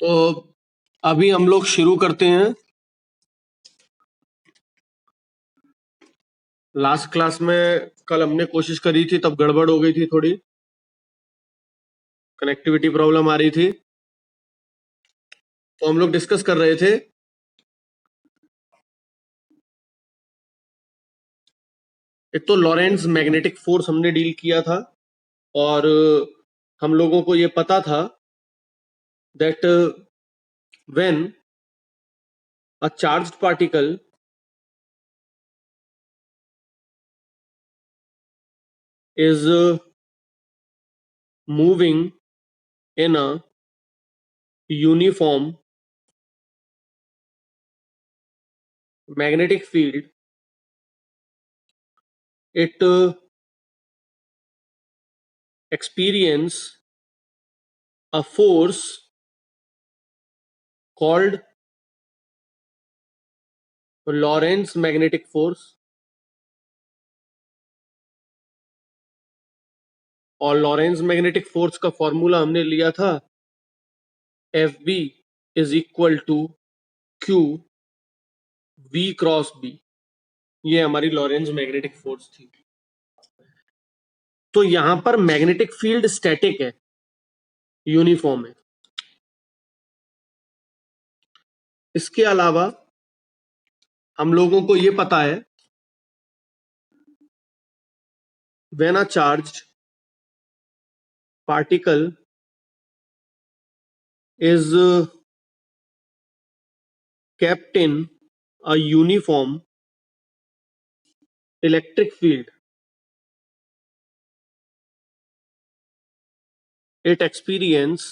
तो अभी हम लोग शुरू करते हैं। लास्ट क्लास में कल हमने कोशिश करी थी, तब गड़बड़ हो गई थी, थोड़ी कनेक्टिविटी प्रॉब्लम आ रही थी। तो हम लोग डिस्कस कर रहे थे एक तो लॉरेंट्ज मैग्नेटिक फोर्स हमने डील किया था, और हम लोगों को ये पता था that when a charged particle is moving in a uniform magnetic field, it experience a force called Lorentz magnetic force, और लॉरेंस मैग्नेटिक फोर्स का फॉर्मूला हमने लिया था F B is equal to Q we cross B. ये हमारी Lorentz magnetic force थी। तो यहां पर मैग्नेटिक फील्ड स्टैटिक है, यूनिफॉर्म है। इसके अलावा हम लोगों को ये पता है when a charged particle is kept in a uniform electric field, it experience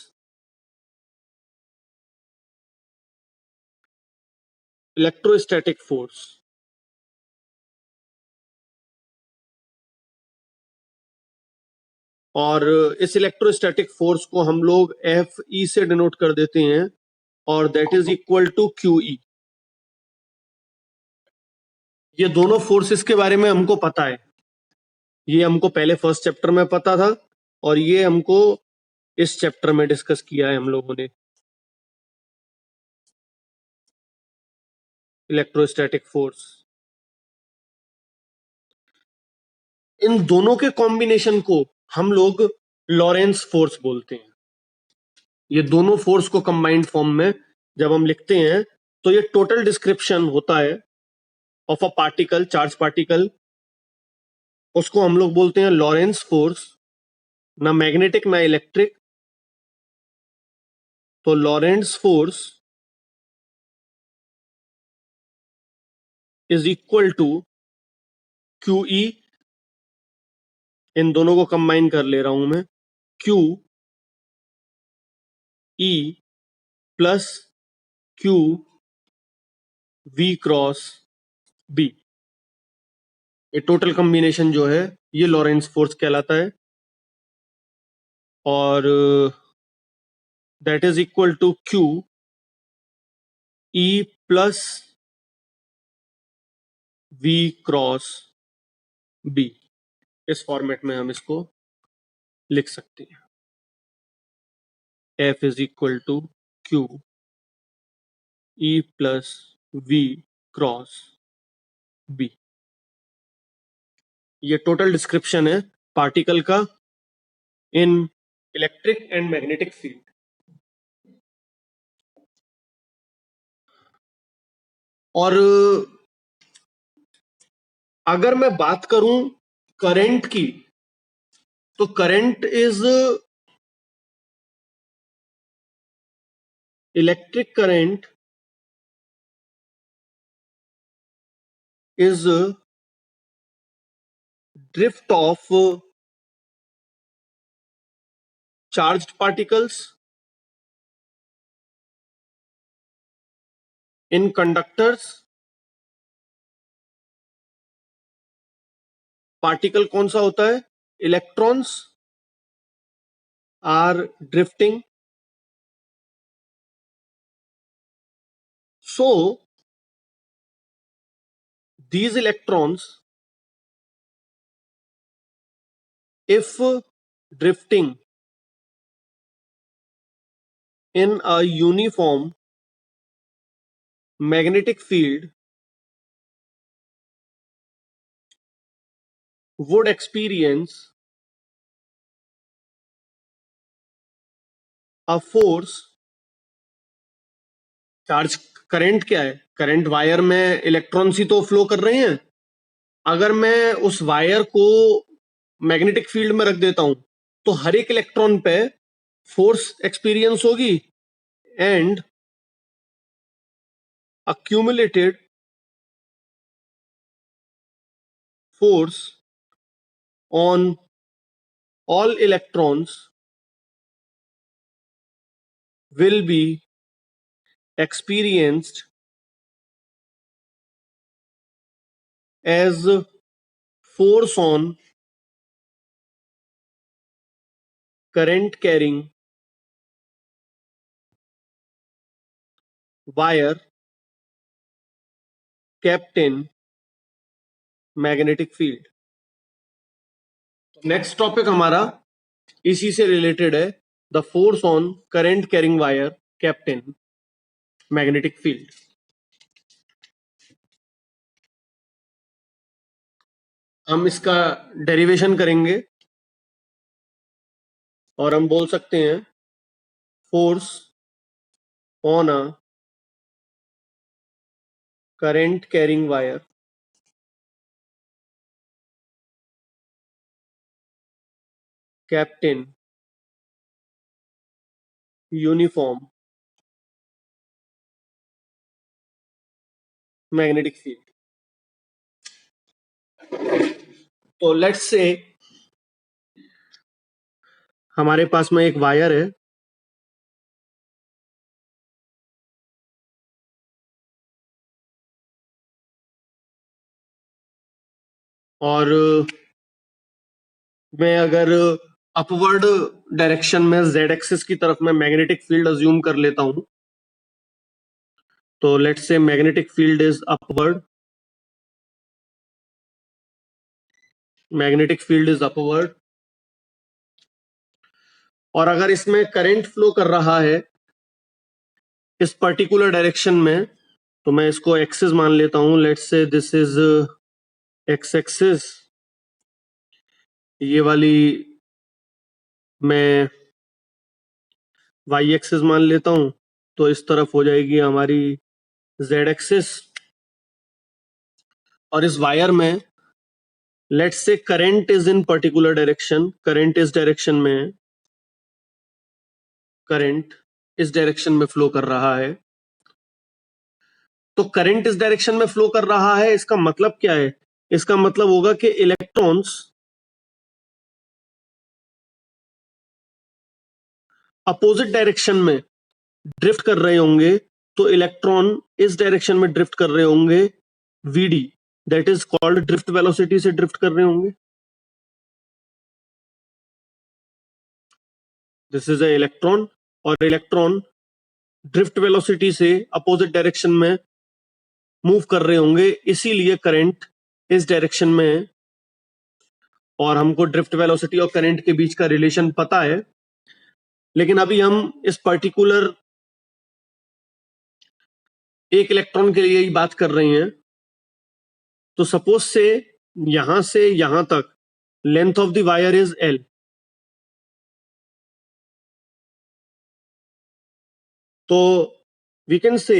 electrostatic force। और इस इलेक्ट्रोस्टैटिक फोर्स को हम लोग एफ ई से डिनोट कर देते हैं, और that is equal to Q E. ये दोनों फोर्सेस के बारे में हमको पता है, ये हमको पहले फर्स्ट चैप्टर में पता था, और ये हमको इस चैप्टर में डिस्कस किया है हम लोगों ने, इलेक्ट्रोस्टैटिक फोर्स। इन दोनों के कॉम्बिनेशन को हम लोग लॉरेंस फोर्स बोलते हैं। ये दोनों फोर्स को कंबाइंड फॉर्म में जब हम लिखते हैं तो ये टोटल डिस्क्रिप्शन होता है of a particle, charge particle. उसको हम लोग बोलते हैं लॉरेंस फोर्स, ना मैग्नेटिक ना इलेक्ट्रिक। तो Lorentz force is equal to Q E, इन दोनों को कंबाइन कर ले रहा हूं मैं, q E plus q we cross B. ये टोटल कॉम्बिनेशन जो है ये लॉरेंस फोर्स कहलाता है, और that is equal to Q E plus we cross B. इस फॉर्मेट में हम इसको लिख सकते हैं, F is equal to Q E plus we cross B. ये टोटल डिस्क्रिप्शन है पार्टिकल का in electric and magnetic field. और अगर मैं बात करूं करंट की, तो current is electric current is drift of charged particles in conductors। Particle कौन सा होता है? Electrons are drifting. So these electrons, if drifting in a uniform magnetic field would experience a force. Charge current क्या है? Current wire में electrons ही तो flow कर रहे हैं. अगर मैं उस वायर को मैग्नेटिक फील्ड में रख देता हूं तो हर एक इलेक्ट्रॉन पे फोर्स एक्सपीरियंस होगी and accumulated force on all electrons will be experienced as force on current carrying wire kept in magnetic field. Next topic हमारा इसी से रिलेटेड है, the force on current carrying wire kept in magnetic field. हम इसका derivation करेंगे और हम बोल सकते हैं force on a current carrying wire kept in uniform magnetic field. तो लेट्स से हमारे पास में एक वायर है और मैं अगर अपवर्ड डायरेक्शन में z एक्सिस की तरफ मैं मैग्नेटिक फील्ड अज्यूम कर लेता हूं, तो let's say magnetic field is upward, magnetic field is upward. और अगर इसमें करंट फ्लो कर रहा है इस पर्टिकुलर डायरेक्शन में, तो मैं इसको एक्सिस मान लेता हूं. Let's say this is x axis, ये वाली मैं वाई एक्सिस मान लेता हूं, तो इस तरफ हो जाएगी हमारी जेड एक्सिस. और इस वायर में let's say current is in particular direction, current इस डायरेक्शन में, करंट इस डायरेक्शन में फ्लो कर रहा है. तो करंट इस डायरेक्शन में फ्लो कर रहा है, इसका मतलब क्या है? इसका मतलब होगा कि इलेक्ट्रॉन्स अपोजिट डायरेक्शन में ड्रिफ्ट कर रहे होंगे. तो इलेक्ट्रॉन इस डायरेक्शन में ड्रिफ्ट कर रहे होंगे V D, that is called drift velocity से ड्रिफ्ट कर रहे होंगे. दिस इज अ इलेक्ट्रॉन और इलेक्ट्रॉन ड्रिफ्ट वेलोसिटी से अपोजिट डायरेक्शन में मूव कर रहे होंगे, इसीलिए करंट इस डायरेक्शन में है. और हमको ड्रिफ्ट वेलोसिटी और करंट के बीच का रिलेशन पता है. लेकिन अभी हम इस पर्टिकुलर एक इलेक्ट्रॉन के लिए ही बात कर रहे हैं. तो सपोज से यहां तक length of the wire is L. तो we can say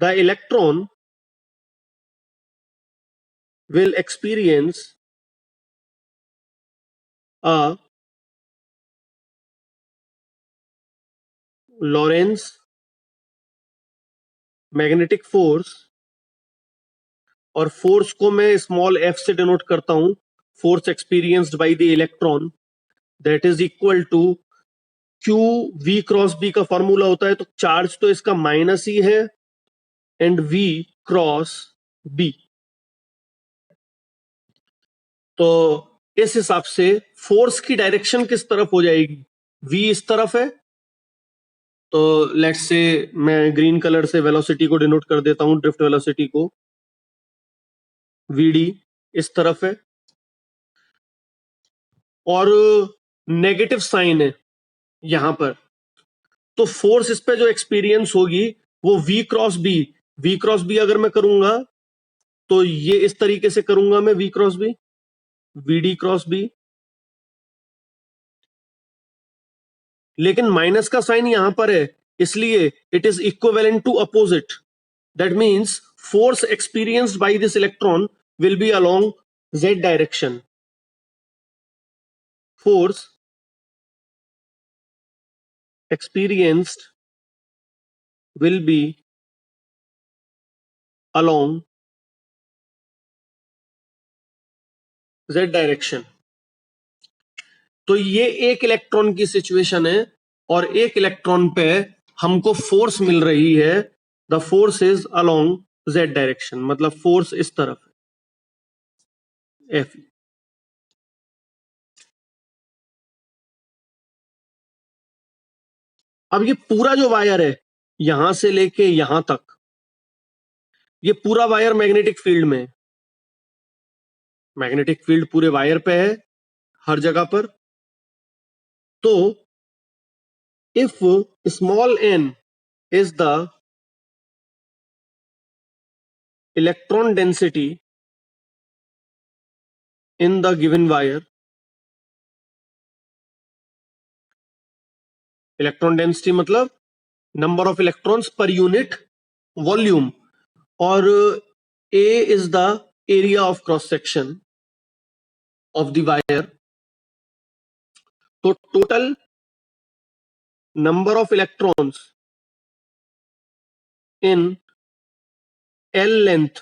the electron will experience a Lorentz magnetic force, और फोर्स को मैं स्मॉल f से डिनोट करता हूं, force experienced by the electron, that is equal to Q we cross B का formula होता है. तो चार्ज तो इसका माइनस ही है एंड वी क्रॉस बी. तो इस हिसाब से फोर्स की डायरेक्शन किस तरफ हो जाएगी? v इस तरफ है, तो लेट्स से मैं ग्रीन कलर से वेलोसिटी को डिनोट कर देता हूं, ड्रिफ्ट वेलोसिटी को, vd इस तरफ है. और नेगेटिव साइन है, यहां पर, तो फोर्स इस पे जो एक्सपीरियंस होगी वो V cross B, V cross B अगर मैं करूंगा तो ये इस तरीके से करूंगा मैं, V cross B, VD cross B, लेकिन माइनस का साइन यहां पर है, इसलिए it is equivalent to opposite. That means force experienced by this electron will be along Z direction. Force experienced will be along Z direction. तो ये एक electron की सिचुएशन है और एक इलेक्ट्रॉन पे हमको फोर्स मिल रही है. The force is along Z direction, मतलब फोर्स इस तरफ है, F. अब ये पूरा जो वायर है यहां से लेके यहां तक, ये पूरा वायर मैग्नेटिक फील्ड में है. मैग्नेटिक फील्ड पूरे वायर पे है, हर जगह पर. तो if small n is the electron density in the given wire, electron density मतलब number of electrons per unit volume, और A is the area of cross section of the wire. तो total number of electrons in L length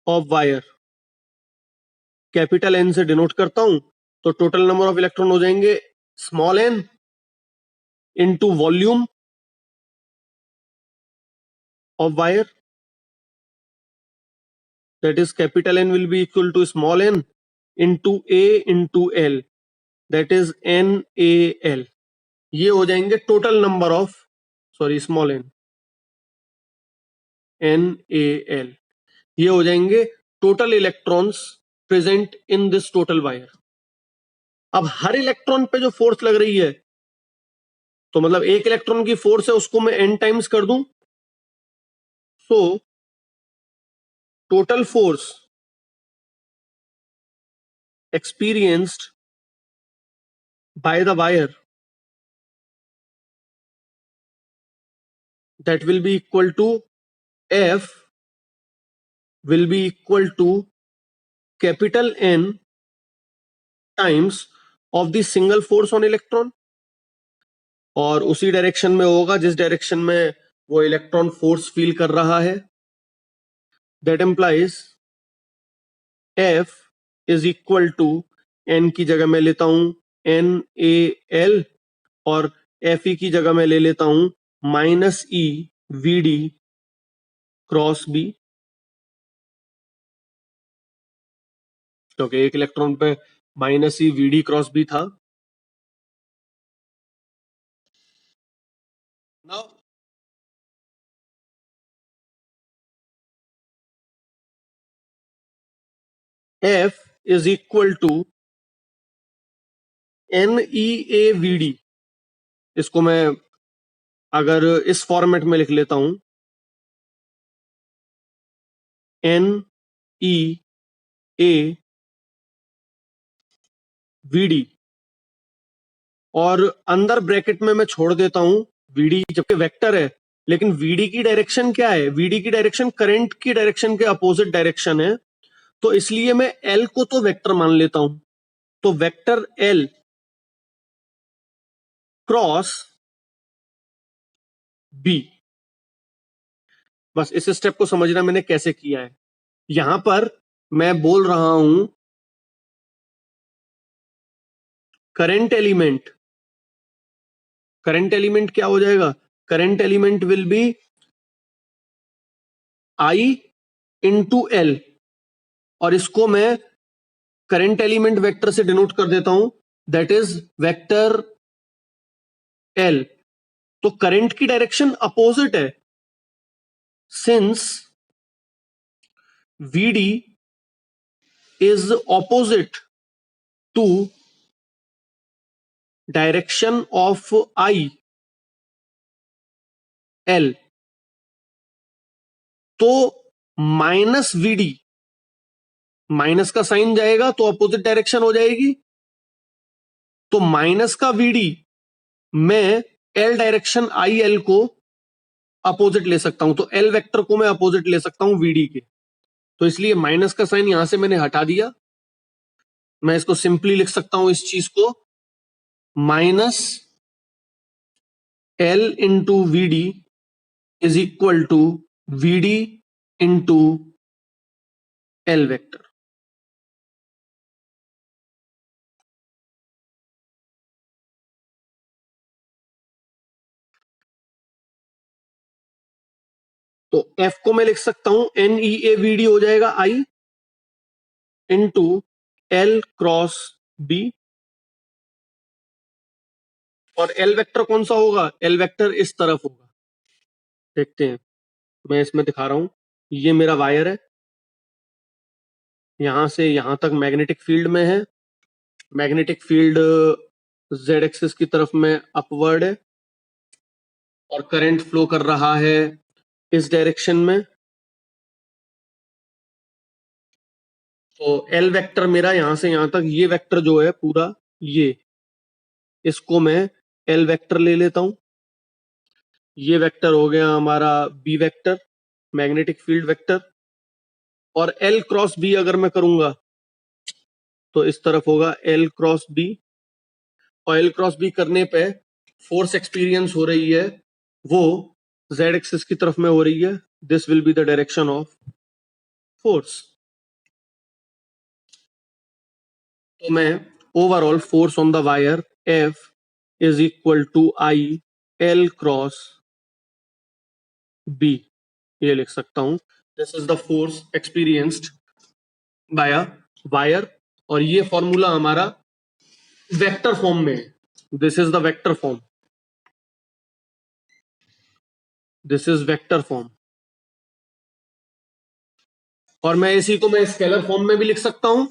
of wire, capital N से denote करता हूं, तो total number of electron हो जाएंगे small n into volume of wire, that is capital N will be equal to small n into A into L, that is NaL. ये हो जाएंगे total number of, sorry small n, NaL. ये हो जाएंगे total electrons present in this total wire. अब हर electron पे जो force लग रही है, तो मतलब एक इलेक्ट्रॉन की फोर्स है उसको मैं n टाइम्स कर दूं, so total force experienced by the wire, that will be equal to F will be equal to capital N times of the single force on electron, और उसी डायरेक्शन में होगा जिस डायरेक्शन में वो इलेक्ट्रॉन फोर्स फील कर रहा है. That implies F is equal to, N की जगह मैं लेता हूं NaL, और Fe की जगह मैं ले लेता हूं -E VD क्रॉस B, क्योंकि एक इलेक्ट्रॉन पे -E VD क्रॉस B था. Now F is equal to NeAVD. इसको मैं अगर इस फॉर्मेट में लिख लेता हूं, NeAVD, और अंदर ब्रैकेट में मैं छोड़ देता हूं VD, जबकि वेक्टर है, लेकिन VD की डायरेक्शन क्या है? VD की डायरेक्शन करंट की डायरेक्शन के अपोजिट डायरेक्शन है, तो इसलिए मैं L को तो वेक्टर मान लेता हूं. तो वेक्टर L क्रॉस B. बस इस स्टेप को समझना मैंने कैसे किया है. यहां पर मैं बोल रहा हूं करंट एलिमेंट, करंट एलिमेंट क्या हो जाएगा? Current element will be I into L, और इसको मैं करंट एलिमेंट वेक्टर से डिनोट कर देता हूं, दैट इज वेक्टर L. तो करंट की डायरेक्शन अपोजिट है, since VD is opposite to direction of I L, तो माइनस वीडी, माइनस का साइन जाएगा तो अपोजिट डायरेक्शन हो जाएगी, तो माइनस का वीडी मैं एल डायरेक्शन आई एल को अपोजिट ले सकता हूं, तो एल वेक्टर को मैं अपोजिट ले सकता हूं वीडी के, तो इसलिए माइनस का साइन यहां से मैंने हटा दिया। मैं इसको सिंपली लिख सकता हूं इस चीज को, minus L into V D is equal to V D into L vector. तो एफ को मैं लिख सकता हूं N E A V D हो जाएगा I into L cross B, और एल वेक्टर कौन सा होगा, एल वेक्टर इस तरफ होगा। देखते हैं, मैं इसमें दिखा रहा हूं, ये मेरा वायर है, यहां से यहां तक मैग्नेटिक फील्ड में है, मैग्नेटिक फील्ड जेड एक्सिस की तरफ में अपवर्ड है, और करंट फ्लो कर रहा है इस डायरेक्शन में। तो एल वेक्टर मेरा यहां से यहां तक, ये वेक्टर जो है पूरा, ये इसको मैं एल वेक्टर ले लेता हूं। ये वेक्टर हो गया हमारा B vector, magnetic field vector, और एल क्रॉस बी अगर मैं करूंगा तो इस तरफ होगा एल क्रॉस बी, और एल क्रॉस बी करने पे फोर्स एक्सपीरियंस हो रही है वो जेड एक्सिस की तरफ में हो रही है, this will be the direction of force. तो मैं overall force on the wire F is equal to I L cross B, ये लिख सकता हूं, this is the force experienced by a wire, और ये फॉर्मूला हमारा वेक्टर फॉर्म में है, this is the vector form, this is vector form. और मैं इसी को मैं स्केलर फॉर्म में भी लिख सकता हूं,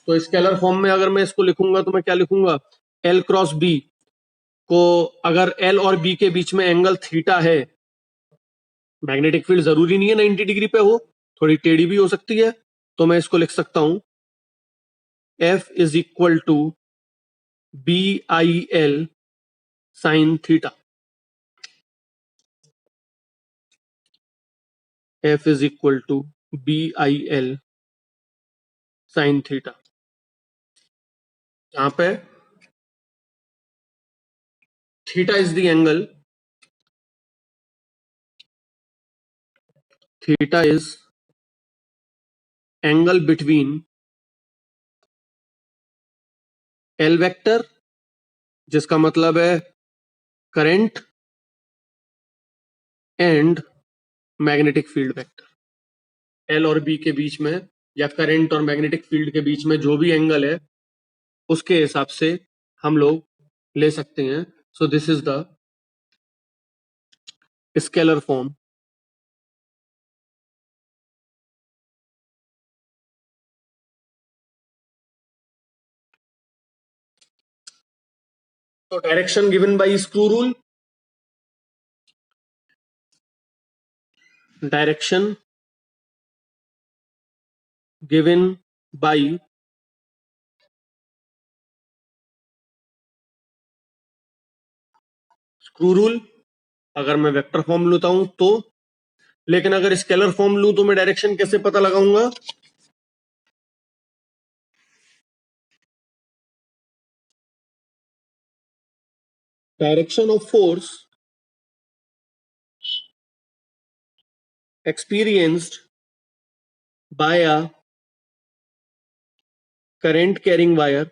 तो स्केलर फॉर्म में अगर मैं इसको लिखूंगा तो मैं क्या लिखूंगा, एल क्रॉस बी को, अगर एल और बी के बीच में एंगल थीटा है, मैग्नेटिक फील्ड जरूरी नहीं है 90 डिग्री पे हो, थोड़ी टेढ़ी भी हो सकती है, तो मैं इसको लिख सकता हूं F is equal to B I L sine theta, F is equal to B I L sine theta, यहां पे theta is the angle, theta is angle between L vector, जिसका मतलब है current, and magnetic field vector. L और B के बीच में, या करंट और मैग्नेटिक फील्ड के बीच में जो भी एंगल है उसके हिसाब से हम लोग ले सकते हैं। So this is the scalar form. तो direction given by screw rule, direction given by screw rule, अगर मैं वेक्टर फॉर्म लेता हूं तो, लेकिन अगर स्केलर फॉर्म लूं तो मैं डायरेक्शन कैसे पता लगाऊंगा, direction of force experienced by a current carrying wire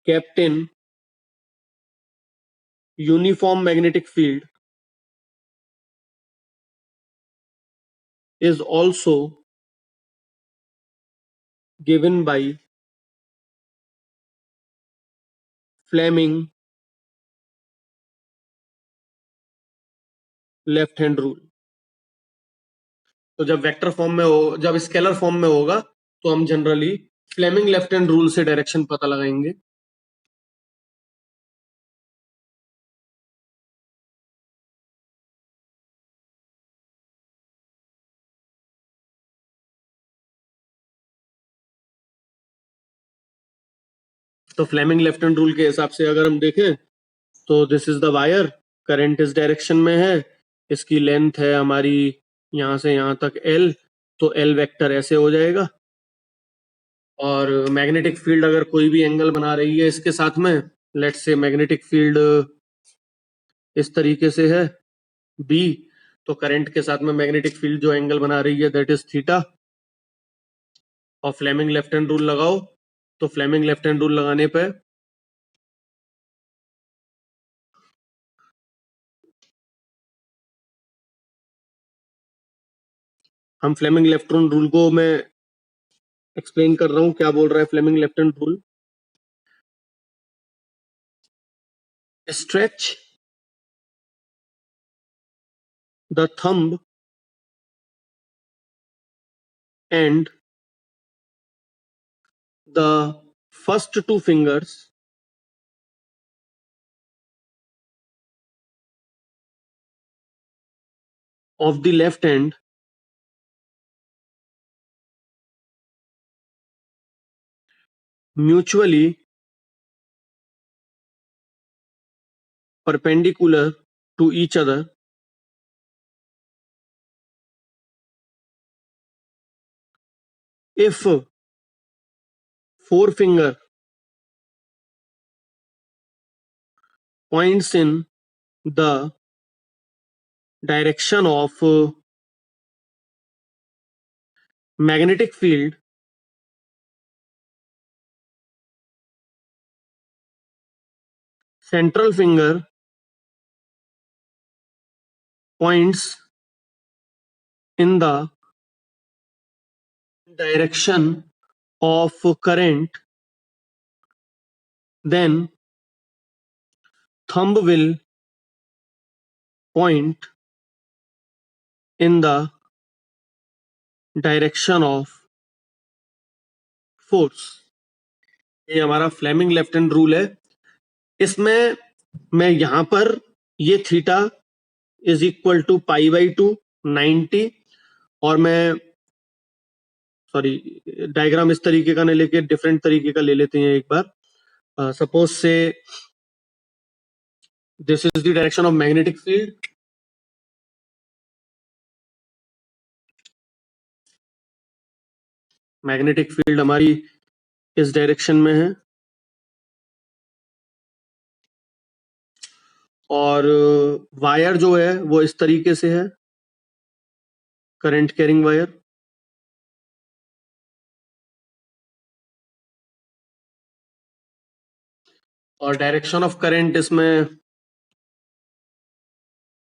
kept in uniform magnetic field is also given by Fleming left hand rule. तो जब वेक्टर फॉर्म में हो, जब स्केलर फॉर्म में होगा तो हम generally Fleming left hand rule से डायरेक्शन पता लगाएंगे। तो फ्लेमिंग लेफ्ट हैंड रूल के हिसाब से अगर हम देखें तो this is the wire, current इस डायरेक्शन में है, इसकी लेंथ है हमारी यहां से यहां तक एल, तो एल वेक्टर ऐसे हो जाएगा। और मैग्नेटिक फील्ड अगर कोई भी एंगल बना रही है इसके साथ में, लेट्स से मैग्नेटिक फील्ड इस तरीके से है बी, तो करंट के साथ में मैग्नेटिक फील्ड जो एंगल बना रही है दैट इज थीटा। और फ्लेमिंग लेफ्ट हैंड रूल लगाओ, तो फ्लेमिंग लेफ्ट हैंड रूल लगाने पे हम फ्लेमिंग लेफ्ट हैंड रूल को मैं एक्सप्लेन कर रहा हूं क्या बोल रहा है Fleming left hand rule. Stretch the thumb and the first two fingers of the left hand mutually perpendicular to each other if forefinger points in the direction of magnetic field, central finger points in the direction of current, then thumb will point in the direction of force। ये हमारा Fleming left hand rule है। इसमें मैं यहां पर ये theta is equal to pi by two 90, और मैं सॉरी डायग्राम इस तरीके का नहीं लेके डिफरेंट तरीके का ले लेते हैं एक बार। सपोज से this is the direction of magnetic field, magnetic field हमारी इस डायरेक्शन में है, और वायर जो है वो इस तरीके से है, करंट कैरिंग वायर। और डायरेक्शन ऑफ करंट इसमें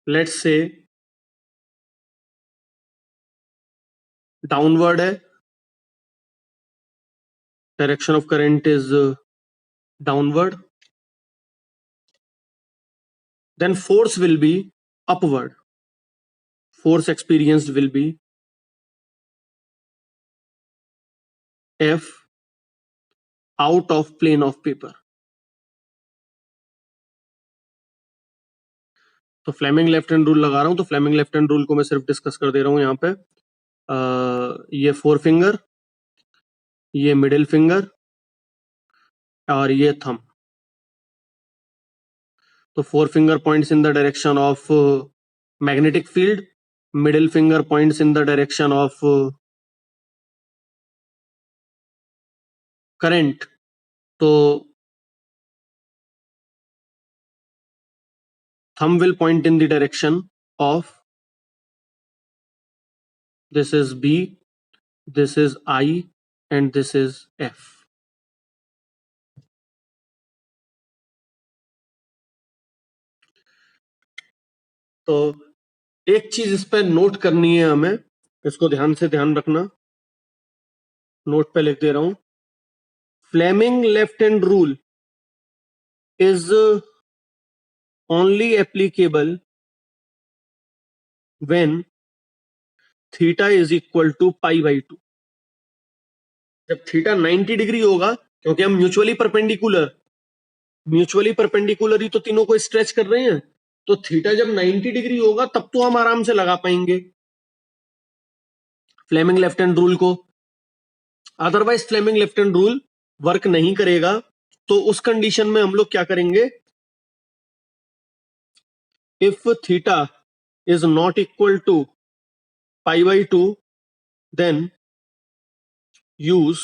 लेट्स से डाउनवर्ड है, direction of current is downward, then force will be upward, force experienced will be F out of plane of paper। तो फ्लेमिंग लेफ्ट हैंड रूल लगा रहा हूं, तो Fleming left hand rule को मैं सिर्फ discuss कर दे रहा हूं यहाँ पे। ये फोर फिंगर, ये मिडिल फिंगर और ये थंब। तो four finger points in the direction of magnetic field, middle finger points in the direction of current. तो thumb will point in the direction of, this is B, this is I and this is F। तो एक चीज इस पे note करनी है हमें, इसको ध्यान से ध्यान रखना, नोट पे लिख दे रहा हूं। Fleming left hand rule is only applicable when theta is equal to pi by 2। जब थीटा 90 डिग्री होगा, क्योंकि हम म्यूचुअली परपेंडिकुलर ही तो तीनों को स्ट्रेच कर रहे हैं, तो थीटा जब 90 डिग्री होगा तब तो हम आराम से लगा पाएंगे फ्लेमिंग लेफ्ट हैंड रूल को। Otherwise Fleming left hand rule work नहीं करेगा। तो उस कंडीशन में हम लोग क्या करेंगे, if theta is not equal to pi by 2 then use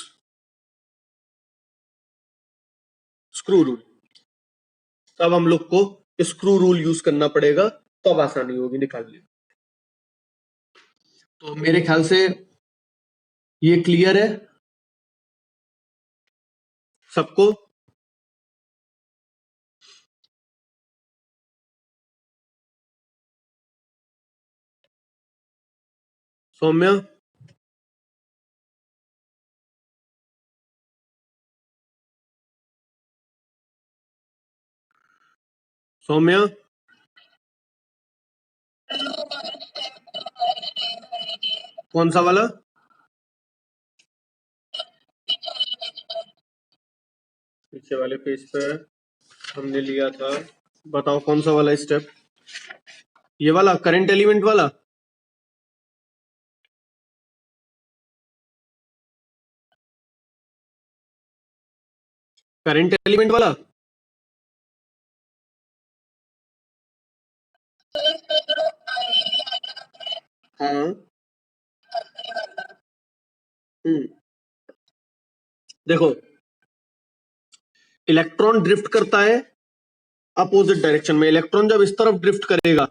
screw rule. तब हम लोग को स्क्रू रूल यूज करना पड़ेगा, तब आसानी होगी निकालने। तो मेरे ख्याल से ये क्लियर है सबको। सौम्या, सौम्या, कौन सा वाला? पीछे वाले पेज पे हमने लिया था, बताओ कौन सा वाला स्टेप? ये वाला करंट एलिमेंट वाला? करंट एलिमेंट वाला? हाँ। हम्म, देखो, इलेक्ट्रॉन ड्रिफ्ट करता है अपोजिट डायरेक्शन में। इलेक्ट्रॉन जब इस तरफ ड्रिफ्ट करेगा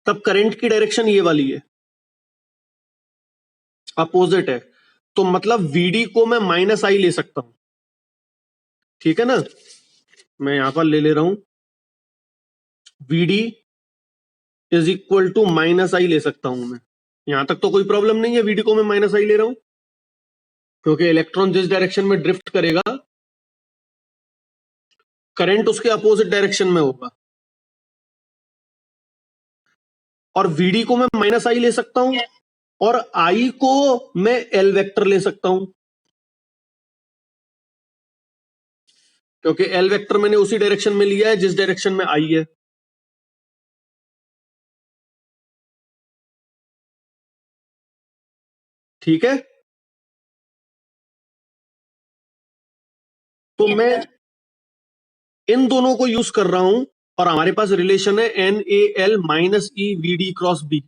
तब करंट की डायरेक्शन ये वाली है, अपोजिट है। तो मतलब वीडी को मैं माइनस आई ले सकता हूं, ठीक है ना? मैं यहां पर ले रहा हूं, VD is equal to minus I ले सकता हूं मैं। यहां तक तो कोई प्रॉब्लम नहीं है, वीडी को मैं माइनस आई ले रहा हूं, क्योंकि इलेक्ट्रॉन जिस डायरेक्शन में ड्रिफ्ट करेगा करंट उसके अपोजिट डायरेक्शन में होगा। और वीडी को मैं माइनस आई ले सकता हूं, और आई को मैं एल वेक्टर ले सकता हूं, क्योंकि एल वेक्टर मैंने उसी डायरेक्शन में लिया है जिस डायरेक्शन में आई है। ठीक है, तो मैं इन दोनों को यूज कर रहा हूं, और हमारे पास रिलेशन है N A L minus E V D cross B.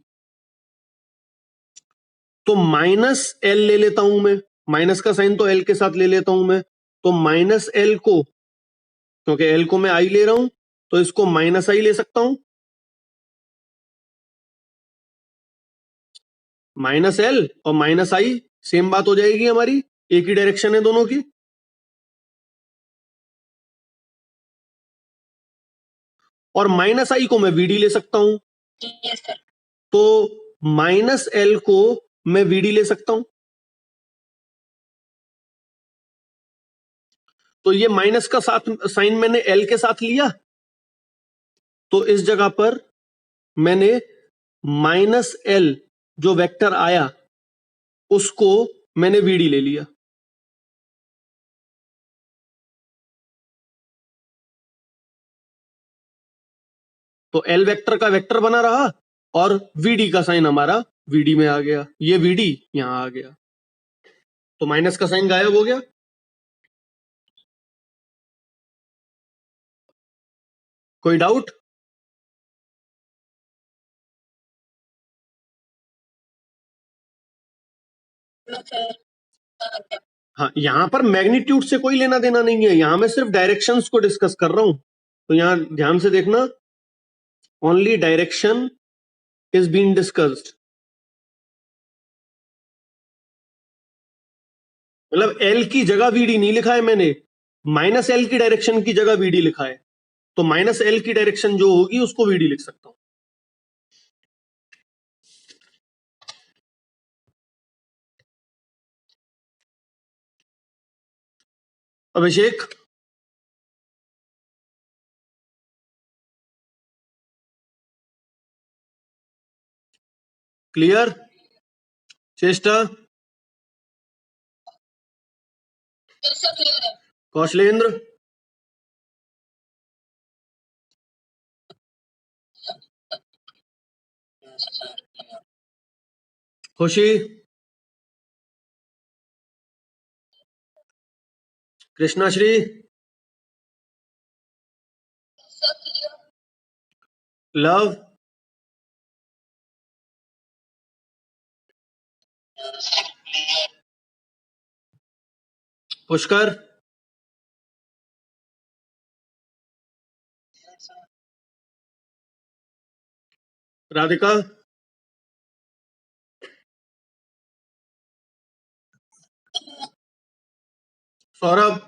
तो माइनस एल ले लेता हूं मैं, माइनस का साइन तो एल के साथ ले लेता हूं मैं। तो माइनस एल को, क्योंकि एल को मैं आई ले रहा हूं, तो इसको माइनस आई ले सकता हूं, माइनस एल और माइनस आई सेम बात हो जाएगी हमारी, एक ही डायरेक्शन है दोनों की। और माइनस आई को मैं वीडी ले सकता हूं, तो माइनस एल को मैं वीडी ले सकता हूं। तो ये माइनस का साथ साइन मैंने एल के साथ लिया, तो इस जगह पर मैंने माइनस एल जो वेक्टर आया उसको मैंने वीडी ले लिया। तो एल वेक्टर का वेक्टर बना रहा, और वीडी का साइन हमारा वीडी में आ गया, ये वीडी यहां आ गया, तो माइनस का साइन गायब हो गया। कोई डाउट? हाँ, यहां पर मैग्नीट्यूड से कोई लेना देना नहीं है, यहां मैं सिर्फ डायरेक्शंस को डिस्कस कर रहा हूं। तो यहां ध्यान से देखना, only direction is being discussed. मतलब एल की जगह वीडी नहीं लिखा है मैंने, माइनस एल की डायरेक्शन की जगह वीडी लिखा है। तो माइनस एल की डायरेक्शन जो होगी उसको वीडी लिख सकता हूं। अभिषेक, क्लियर? चेष्टा? कौशलेंद्र, खुशी, कृष्णाश्री, लव, पुष्कर, राधिका, सौरभ,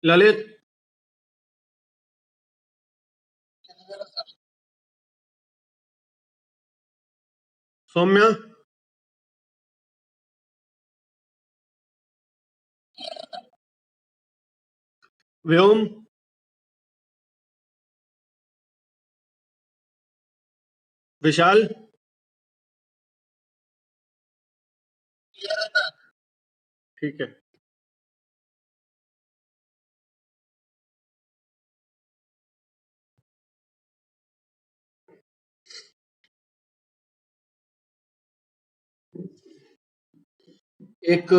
ललित, सौम्या, व्योम, विशाल, ठीक है। एक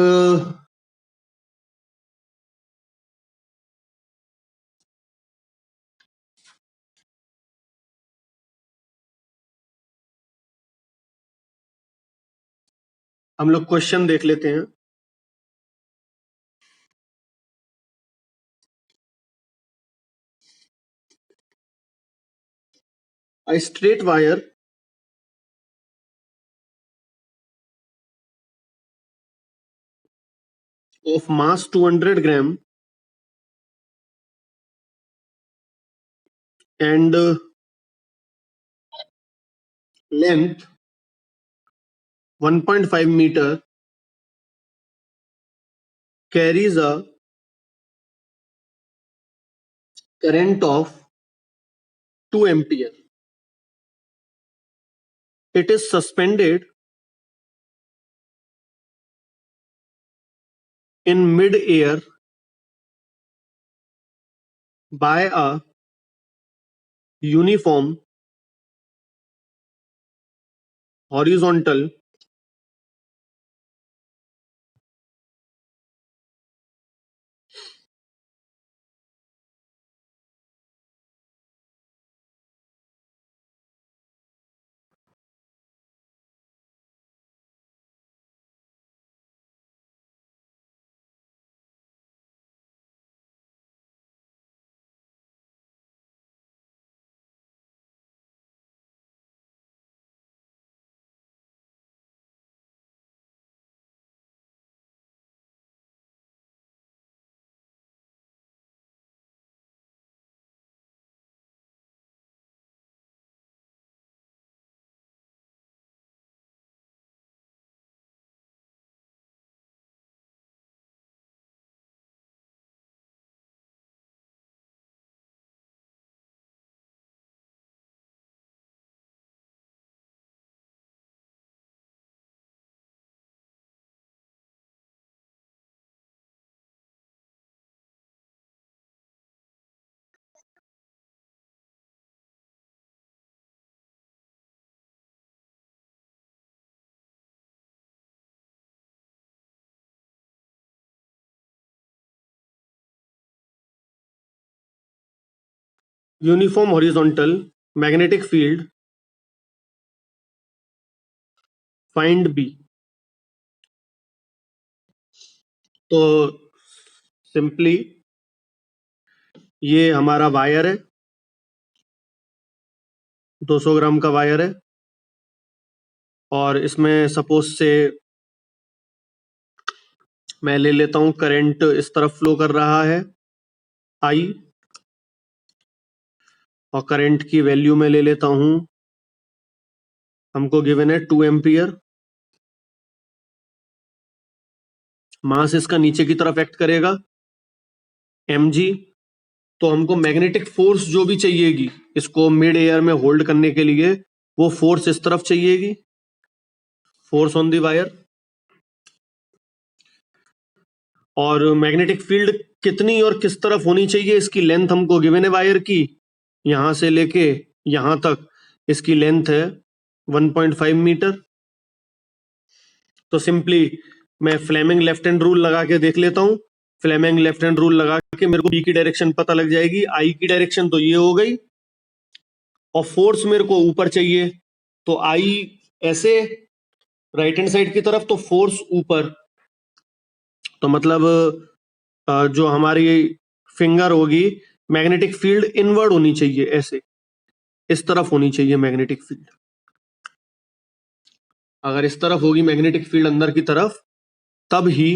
हम लोग क्वेश्चन देख लेते हैं। A straight wire of mass 200 gram and length 1.5 meter carries a current of 2 ampere. It is suspended in mid-air by a uniform horizontal magnetic field, find B. तो सिंपली ये हमारा वायर है, 200 ग्राम का वायर है, और इसमें सपोज से मैं ले लेता हूं करंट इस तरफ फ्लो कर रहा है I, और करंट की वैल्यू में ले लेता हूं, हमको गिवन है 2 एम्पियर। मास इसका नीचे की तरफ एक्ट करेगा mg, तो हमको मैग्नेटिक फोर्स जो भी चाहिएगी इसको मिड एयर में होल्ड करने के लिए, वो फोर्स इस तरफ चाहिएगी, फोर्स ऑन द वायर। और मैग्नेटिक फील्ड कितनी और किस तरफ होनी चाहिए, इसकी लेंथ हमको गिवन है वायर की, यहां से लेके यहां तक इसकी लेंथ है 1.5 मीटर। तो सिंपली मैं फ्लेमिंग लेफ्ट हैंड रूल लगा के देख लेता हूं। फ्लेमिंग लेफ्ट हैंड रूल लगा के मेरे को बी की डायरेक्शन पता लग जाएगी, आई की डायरेक्शन तो ये हो गई, और फोर्स मेरे को ऊपर चाहिए, तो आई ऐसे राइट हैंड साइड की तरफ, तो फोर्स ऊपर, तो मतलब जो हमारी फिंगर होगी, मैग्नेटिक फील्ड इनवर्ड होनी चाहिए, ऐसे इस तरफ होनी चाहिए मैग्नेटिक फील्ड। अगर इस तरफ होगी मैग्नेटिक फील्ड अंदर की तरफ, तब ही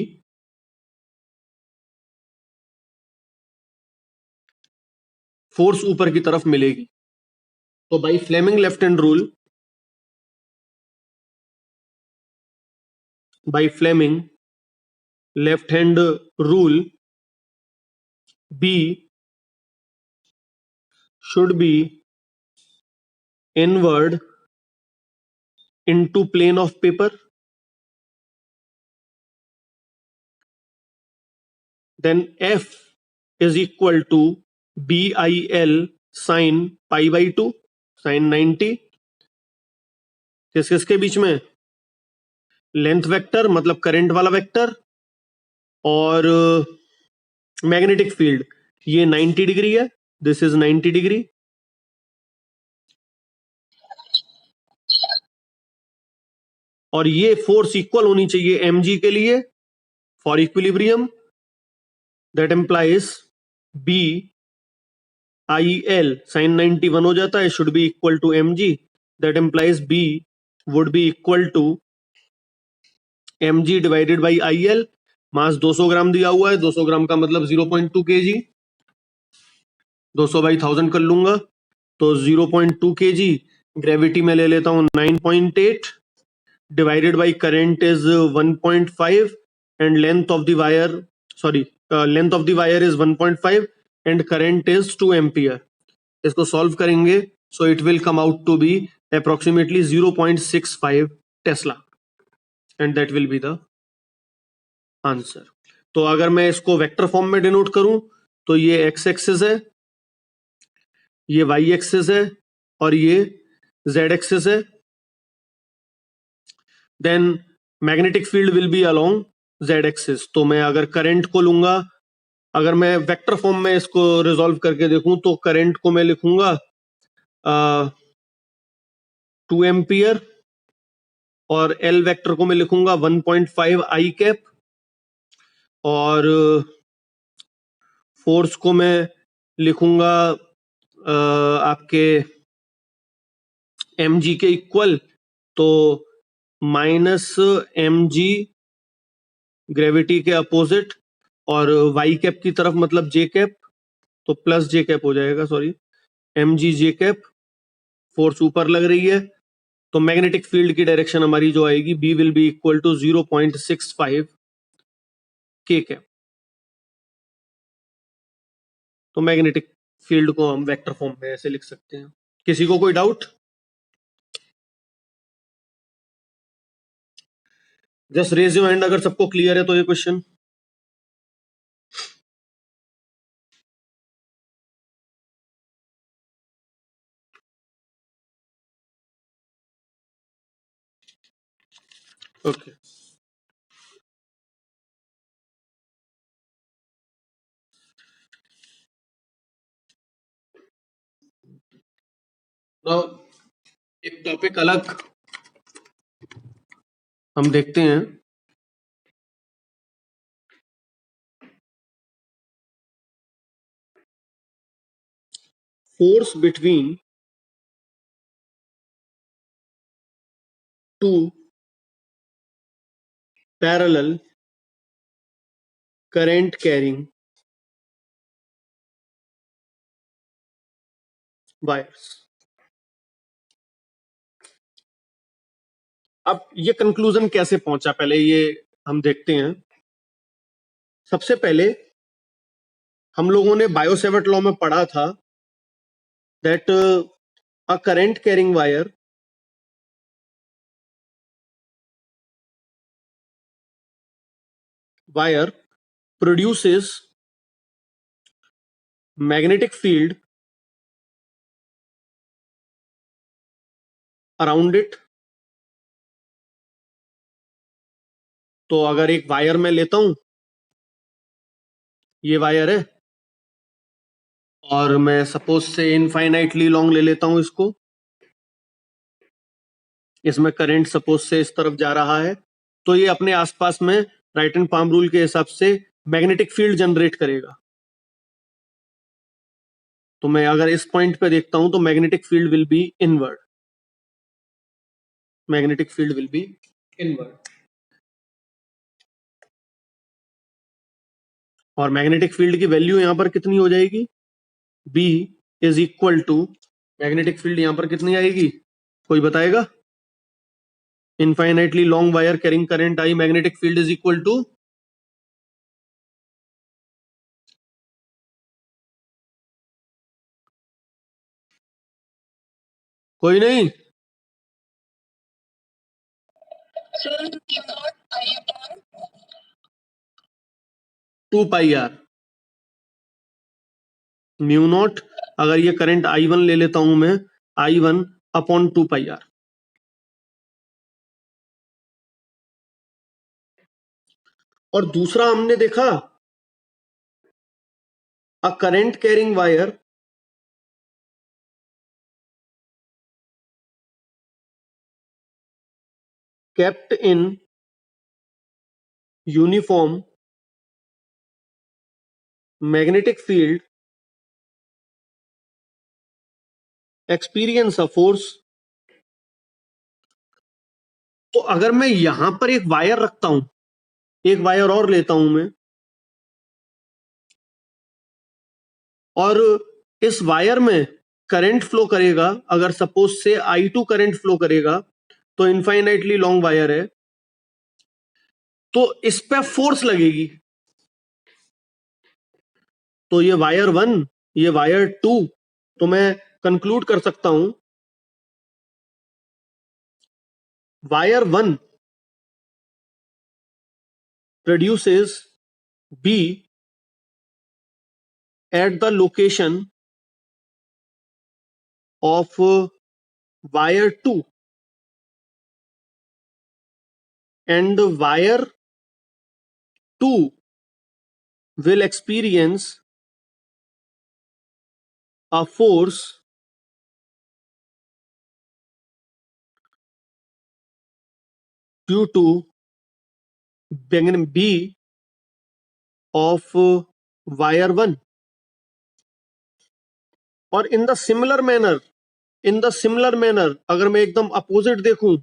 फोर्स ऊपर की तरफ मिलेगी। तो by Fleming left hand rule, by Fleming left hand rule, B should be inward into plane of paper, then F is equal to BIL sin pi by 2 sin 90, किसके बीच में, लेंथ वेक्टर मतलब current वाला vector, और magnetic field ये 90 degree है, this is 90 degree. और ये force equal होनी चाहिए mg के लिए for equilibrium, that implies B I L sine 91 हो जाता है, should be equal to mg, that implies B would be equal to mg divided by I L. Mass 200 gram दिया हुआ है, 200 ग्राम का मतलब 0.2 kg, 200 बाई 1000 कर लूंगा तो 0.2 kg। ग्रेविटी में ले लेता हूं 9.8, divided by current is 1.5, and length of the wire, sorry length of the wire is 1.5 and current is 2 ampere. इसको सॉल्व करेंगे so it will come out to be approximately 0.65 tesla, and that will be the answer. तो अगर मैं इसको vector form में denote करूं तो ये एक्स एक्सिस है, ये वाई एक्सिस है, और ये जेड एक्सिस है। Then magnetic field will be along Z axis. तो मैं अगर करंट को लूंगा, अगर मैं वेक्टर फॉर्म में इसको रिजॉल्व करके देखूं तो करंट को मैं लिखूंगा 2 एम्पियर, और एल वेक्टर को मैं लिखूंगा 1.5 आई कैप, और फोर्स को मैं लिखूंगा आपके mg के इक्वल, तो माइनस mg ग्रेविटी के अपोजिट, और y कैप की तरफ मतलब j कैप, तो प्लस j कैप हो जाएगा, sorry mg j cap, force ऊपर लग रही है, तो मैग्नेटिक फील्ड की डायरेक्शन हमारी जो आएगी b will be equal to 0.65 k cap. तो मैग्नेटिक फील्ड को हम वेक्टर फॉर्म में ऐसे लिख सकते हैं। किसी को कोई doubt? Just raise your hand अगर सबको क्लियर है तो ये क्वेश्चन। ओके, नाउ एक टॉपिक अलग हम देखते हैं। Force between two parallel current carrying wires. अब ये कंक्लूजन कैसे पहुंचा, पहले ये हम देखते हैं। सबसे पहले हम लोगों ने बायोसेवर्ट लॉ में पढ़ा था that a current carrying wire produces magnetic field around it. तो अगर एक वायर मैं लेता हूं, ये वायर है और मैं सपोज से इनफाइनाइटली लॉन्ग ले लेता हूं इसको, इसमें करंट सपोज से इस तरफ जा रहा है, तो ये अपने आसपास में राइट एंड पाम रूल के हिसाब से मैग्नेटिक फील्ड जनरेट करेगा। तो मैं अगर इस पॉइंट पे देखता हूं तो magnetic field will be inward, magnetic field will be inward. और मैग्नेटिक फील्ड की वैल्यू यहां पर कितनी हो जाएगी, B is equal to, magnetic field यहां पर कितनी आएगी, कोई बताएगा? Infinitely long wire carrying current I, magnetic field is equal to, कोई नहीं, 2 पाई आर, म्यू नॉट, अगर ये करंट I1 ले लेता हूं मैं, I1 अपॉन 2 पाई आर। और दूसरा हमने देखा a current carrying wire kept in uniform magnetic field experience a force। तो अगर मैं यहां पर एक वायर रखता हूं, एक वायर और लेता हूं मैं, और इस वायर में करंट फ्लो करेगा, अगर सपोज से I2 करंट फ्लो करेगा, तो इनफाइनाइटली लॉन्ग वायर है, तो इस पे फोर्स लगेगी। तो ये वायर 1, ये वायर 2, तो मैं कंक्लूड कर सकता हूं wire 1 produces B at the location of wire 2, and wire 2 will experience a force due to B of wire 1। और इन द सिमिलर मैनर, अगर मैं एकदम अपोजिट देखूं,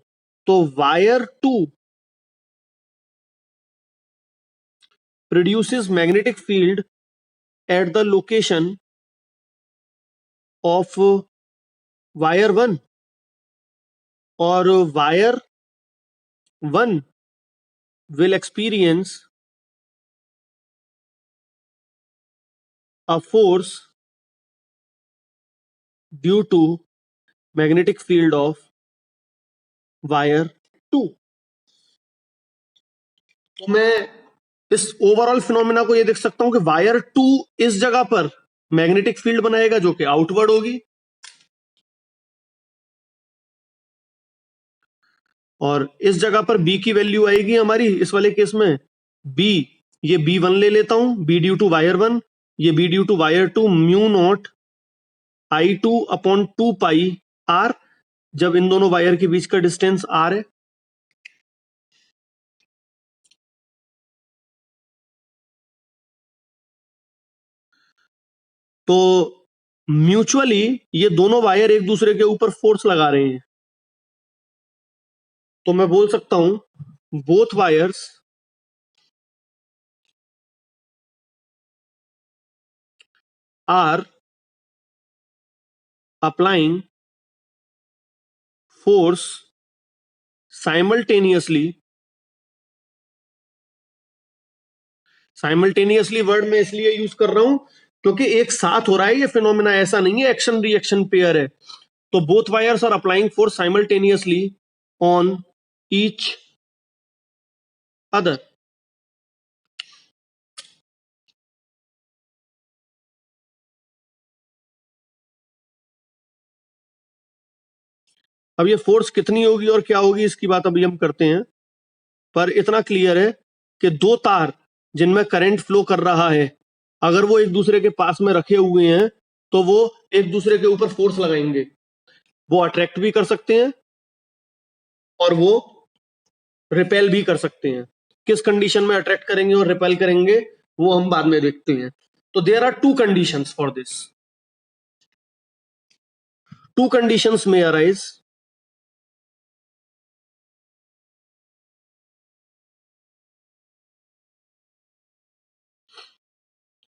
तो wire 2 produces magnetic field at the location of wire 1, और wire 1 will experience a force due to magnetic field of wire 2। तो मैं इस ओवरऑल फिनोमेना को ये देख सकता हूं कि वायर 2 इस जगह पर मैग्नेटिक फील्ड बनाएगा जो कि आउटवर्ड होगी, और इस जगह पर B की वैल्यू आएगी हमारी इस वाले केस में B, ये B1 ले लेता हूं, B ड्यू टू वायर 1, ये B due to wire 2, mu naught I2 upon 2 pi R, जब इन दोनों वायर के बीच का डिस्टेंस R है। तो म्यूचुअली ये दोनों वायर एक दूसरे के ऊपर फोर्स लगा रहे हैं, तो मैं बोल सकता हूं both wires are applying force simultaneously simultaneously word में इसलिए यूज कर रहा हूं क्योंकि एक साथ हो रहा है ये फिनोमिना, ऐसा नहीं है एक्शन रिएक्शन पेयर है। तो both wires are applying force simultaneously on each other. अब ये फोर्स कितनी होगी और क्या होगी इसकी बात अभी हम करते हैं, पर इतना क्लियर है कि दो तार जिनमें करंट फ्लो कर रहा है, अगर वो एक दूसरे के पास में रखे हुए हैं तो वो एक दूसरे के ऊपर फोर्स लगाएंगे। वो अट्रैक्ट भी कर सकते हैं और वो रिपेल भी कर सकते हैं। किस कंडीशन में अट्रैक्ट करेंगे और रिपेल करेंगे वो हम बाद में देखते हैं। तो there are two conditions for this. Two conditions में arise.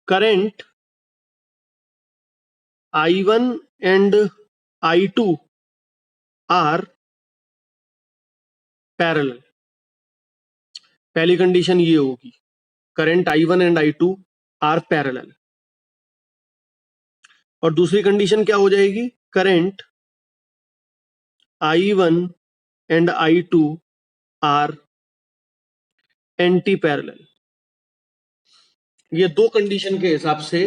Current I1 and I2 are parallel. पहली कंडीशन ये होगी, current I1 and I2 are parallel. और दूसरी कंडीशन क्या हो जाएगी, current I1 and I2 are anti parallel. ये दो कंडीशन के हिसाब से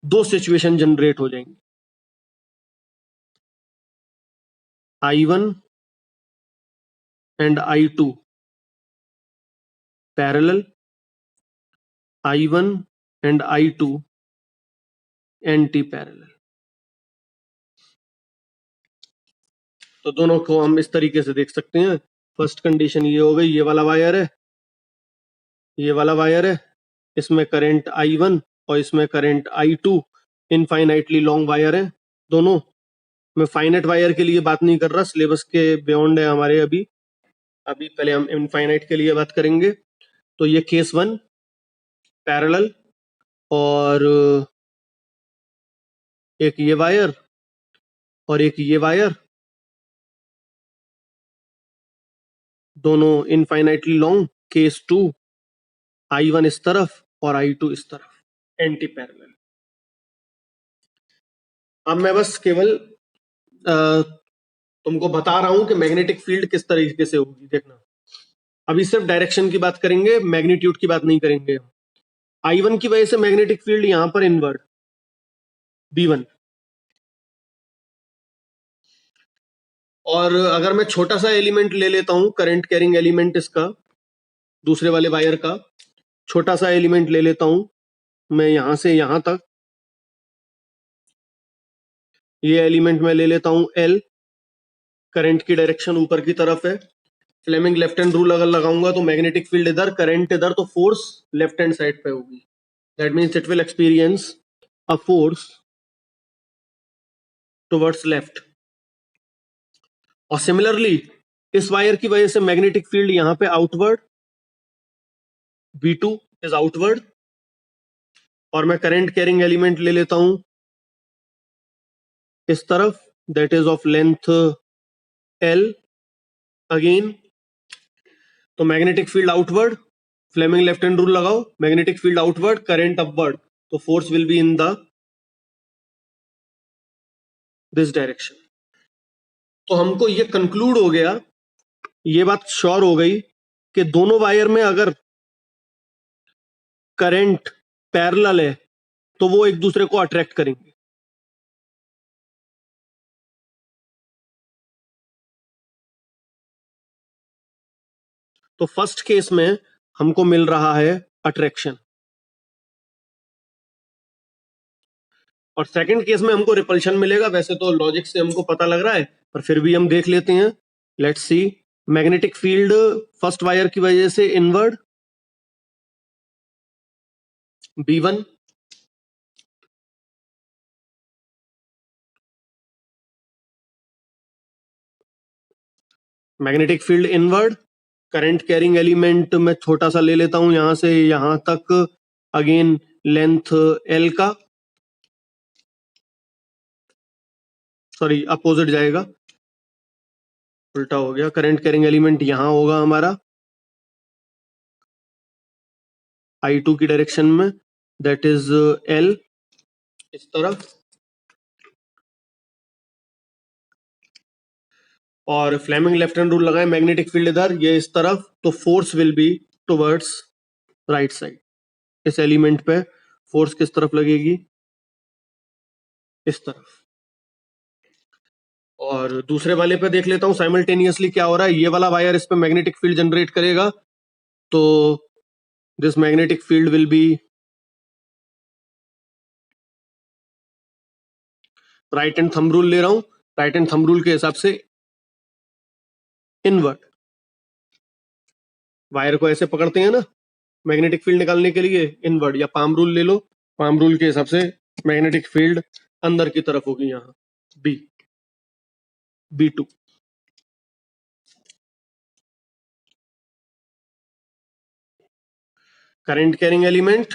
दो सिचुएशन जनरेट हो जाएंगी। I1 and I2 parallel, I1 and I2 anti parallel. तो दोनों को हम इस तरीके से देख सकते हैं। फर्स्ट कंडीशन ये हो गई, ये वाला वायर है, ये वाला वायर है, इसमें करंट I1 और इसमें current I2, infinitely long wire है दोनों। मैं फाइनाइट वायर के लिए बात नहीं कर रहा, सिलेबस के बियॉन्ड है हमारे अभी। अभी पहले हम इनफाइनाइट के लिए बात करेंगे। तो ये केस 1 पैरेलल, और एक ये वायर और एक ये वायर, दोनों इनफाइनाइटली लॉन्ग। केस 2 I1 इस तरफ और I2 इस तरफ, एंटी पैरेलल। अब मैं बस केवल तुमको बता रहा हूं कि मैग्नेटिक फील्ड किस तरीके से होगी, देखना। अभी सिर्फ डायरेक्शन की बात करेंगे, मैग्नीट्यूड की बात नहीं करेंगे। I1 की वजह से मैग्नेटिक फील्ड यहां पर इनवर्ड B1। और अगर मैं छोटा सा एलिमेंट ले लेता हूं, करंट कैरिंग एलिमेंट इसका, दूसरे वाले वायर का छोटा सा एलिमेंट ले लेता हूं मैं, यहां से यहां तक ये एलिमेंट मैं ले लेता हूं L। करंट की डायरेक्शन ऊपर की तरफ है, फ्लेमिंग लेफ्ट हैंड रूल अगर लगाऊंगा तो मैग्नेटिक फील्ड इधर, करंट इधर, तो फोर्स लेफ्ट हैंड साइड पे होगी। That means it will experience a force towards left. और सिमिलरली इस वायर की वजह से मैग्नेटिक फील्ड यहां पे आउटवर्ड, V2 इज आउटवर्ड। और मैं करंट कैरिंग एलिमेंट ले लेता हूं इस तरफ, that is of length L again. तो magnetic field outward, Fleming left hand rule लगाओ, magnetic field outward, current upward, तो force will be in the this direction. तो हमको ये कंक्लूड हो गया, ये बात श्योर हो गई कि दोनों वायर में अगर करंट पैरेलल है तो वो एक दूसरे को अट्रैक्ट करेंगे। तो फर्स्ट केस में हमको मिल रहा है अट्रैक्शन, और सेकंड केस में हमको रिपल्शन मिलेगा। वैसे तो लॉजिक से हमको पता लग रहा है, पर फिर भी हम देख लेते हैं। Let's see, magnetic field first wire की वजह से inward B1, magnetic field inward, current carrying element मैं छोटा सा ले लेता हूं यहां से यहां तक, अगेन लेंथ L का, सॉरी अपोजिट जाएगा, उल्टा हो गया। करंट कैरिंग एलिमेंट यहां होगा हमारा, I2 की डायरेक्शन में, दैट इज L इस तरफ, और फ्लेमिंग लेफ्ट हैंड रूल लगाए, मैग्नेटिक फील्ड इधर, ये इस तरफ, तो force will be towards right side. इस एलिमेंट पे फोर्स किस तरफ लगेगी? इस तरफ। और दूसरे वाले पे देख लेता हूं साइमल्टेनियसली क्या हो रहा है। ये वाला वायर इस पे मैग्नेटिक फील्ड जनरेट करेगा, तो this magnetic field will B, right hand thumb rule ले रहा हूं, राइट हैंड थंब रूल के हिसाब से इनवर्ड, वायर को ऐसे पकड़ते हैं ना मैग्नेटिक फील्ड निकालने के लिए, इनवर्ड, या पाम रूल ले लो, पाम रूल के हिसाब से मैग्नेटिक फील्ड अंदर की तरफ होगी, यहां B2। करंट कैरिंग एलिमेंट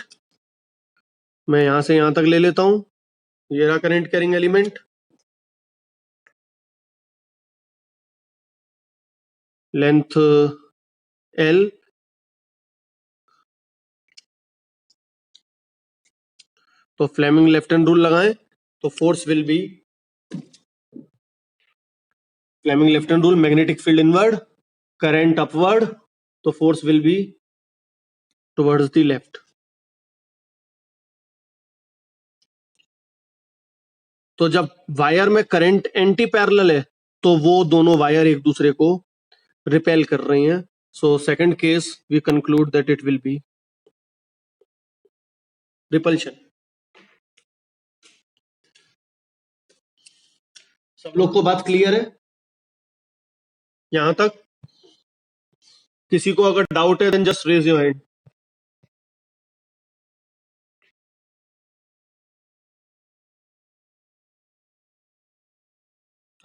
मैं यहां से यहां तक ले लेता हूं, ये रहा current carrying element, length L, तो फ्लेमिंग लेफ्ट हैंड रूल लगाएं, तो force will be, Fleming left hand rule, magnetic field inward, current upward, तो force will be towards the left. तो जब वायर में करंट एंटी पैरेलल है, तो वो दोनों वायर एक दूसरे को रिपेल कर रही हैं। So second case we conclude that it will be repulsion. सब लोग को बात क्लियर है यहां तक? किसी को अगर डाउट है then just raise your hand.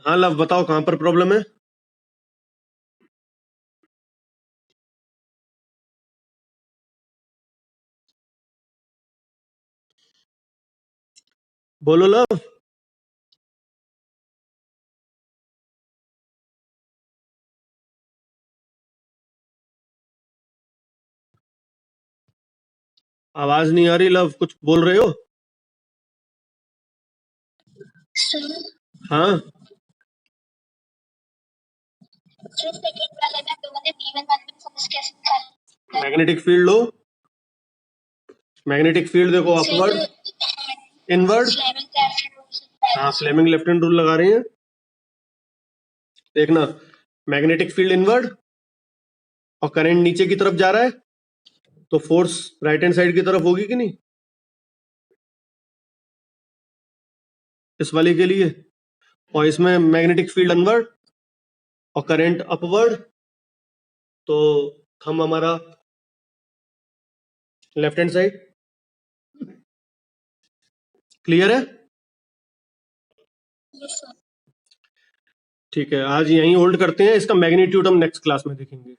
हाँ लव, बताओ कहां पर प्रॉब्लम है? बोलो लव। आवाज नहीं आ रही लव, कुछ बोल रहे हो? हाँ, मैग्नेटिक फील्ड लो, मैग्नेटिक फील्ड देखो अपवर्ड, इनवर्ड, हाँ फ्लेमिंग लेफ्ट हैंड रूल लगा रहे हैं, देखना मैग्नेटिक फील्ड इनवर्ड और करंट नीचे की तरफ जा रहा है, तो फोर्स राइट हैंड साइड की तरफ होगी कि नहीं इस वाले के लिए? और इसमें मैग्नेटिक फील्ड इनवर्ड और करंट अपवर्ड, तो हम हमारा लेफ्ट हैंड साइड। क्लियर है? ठीक है, आज यहीं होल्ड करते हैं, इसका मैग्नीट्यूड हम नेक्स्ट क्लास में देखेंगे।